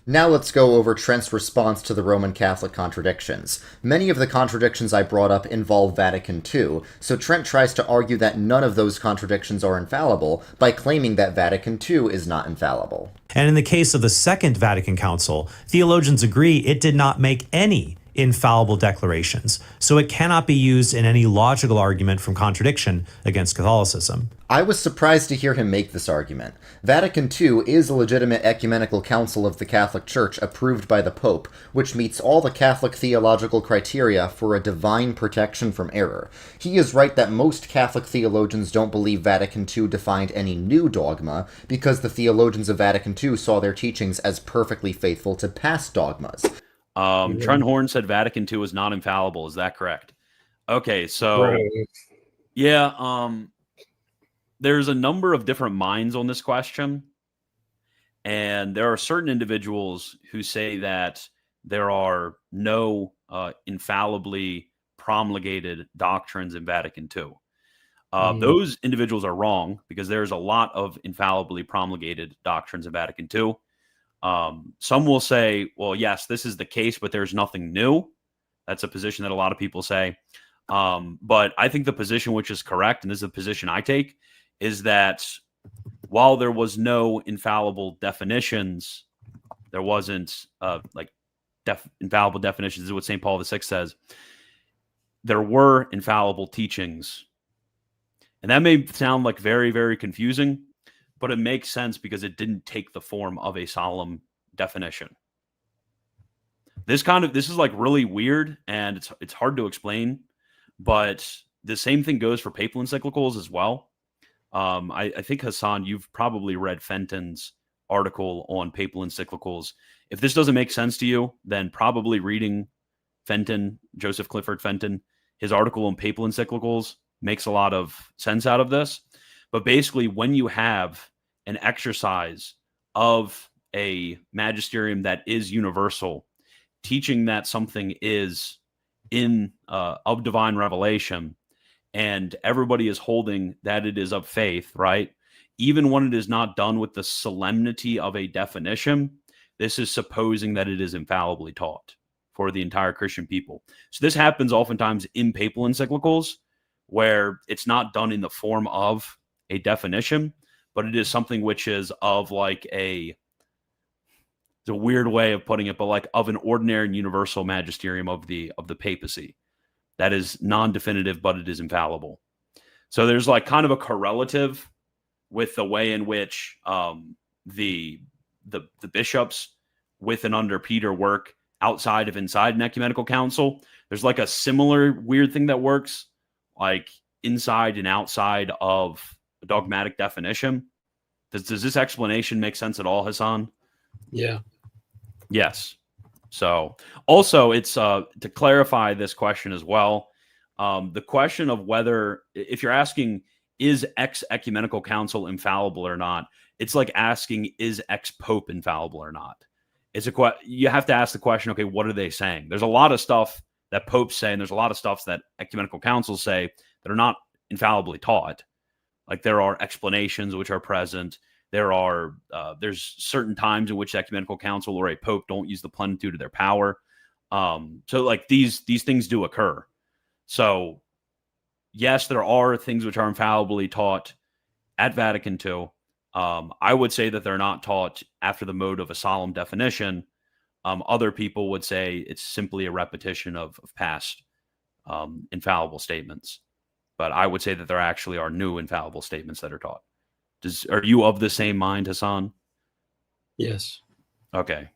Now let's go over Trent's response to the Roman Catholic contradictions. Many of the contradictions I brought up involve Vatican II, so Trent tries to argue that none of those contradictions are infallible by claiming that Vatican II is not infallible. And in the case of the Second Vatican Council, theologians agree it did not make any infallible declarations, so it cannot be used in any logical argument from contradiction against Catholicism. I was surprised to hear him make this argument. Vatican II is a legitimate ecumenical council of the Catholic Church approved by the Pope, which meets all the Catholic theological criteria for a divine protection from error. He is right that most Catholic theologians don't believe Vatican II defined any new dogma, because the theologians of Vatican II saw their teachings as perfectly faithful to past dogmas. Trent Horn said Vatican II is not infallible. Is that correct? Okay, so Right. yeah, there's a number of different minds on this question, and there are certain individuals who say that there are no infallibly promulgated doctrines in Vatican II. Those individuals are wrong because there's a lot of infallibly promulgated doctrines in Vatican II. Some will say, well, yes, this is the case, but there's nothing new. That's a position that a lot of people say. But I think the position which is correct, and this is the position I take, is that while there was no infallible definitions, there wasn't infallible definitions. This is what St. Paul VI says. There were infallible teachings. And that may sound like very, very confusing, but it makes sense because it didn't take the form of a solemn definition. This is like really weird, and it's hard to explain, but the same thing goes for papal encyclicals as well. I think, Hassan, you've probably read Fenton's article on papal encyclicals. If this doesn't make sense to you, then probably reading Fenton, Joseph Clifford Fenton, his article on papal encyclicals makes a lot of sense out of this. But basically, when you have an exercise of a magisterium that is universal, teaching that something is of divine revelation, and everybody is holding that it is of faith, right? Even when it is not done with the solemnity of a definition, this is supposing that it is infallibly taught for the entire Christian people. So this happens oftentimes in papal encyclicals, where it's not done in the form of a definition, but it is something which is of like it's a weird way of putting it, but like of an ordinary and universal magisterium of the papacy that is non-definitive, but it is infallible. So there's like kind of a correlative with the way in which the bishops with and under Peter work outside of inside an ecumenical council. There's like a similar weird thing that works like inside and outside of a dogmatic definition. Does this explanation make sense at all, Hassan? Yeah. Yes. So also it's to clarify this question as well. The question of whether, if you're asking, is X ecumenical council infallible or not? It's like asking, is X Pope infallible or not? You have to ask the question, okay, what are they saying? There's a lot of stuff that popes say, and there's a lot of stuff that ecumenical councils say that are not infallibly taught. Like there are explanations which are present. There's certain times in which the ecumenical council or a pope don't use the plenitude of their power. So like these things do occur. So yes, there are things which are infallibly taught at Vatican II. I would say that they're not taught after the mode of a solemn definition. Other people would say it's simply a repetition of past infallible statements. But I would say that there actually are new infallible statements that are taught. Are you of the same mind, Hassan? Yes. Okay.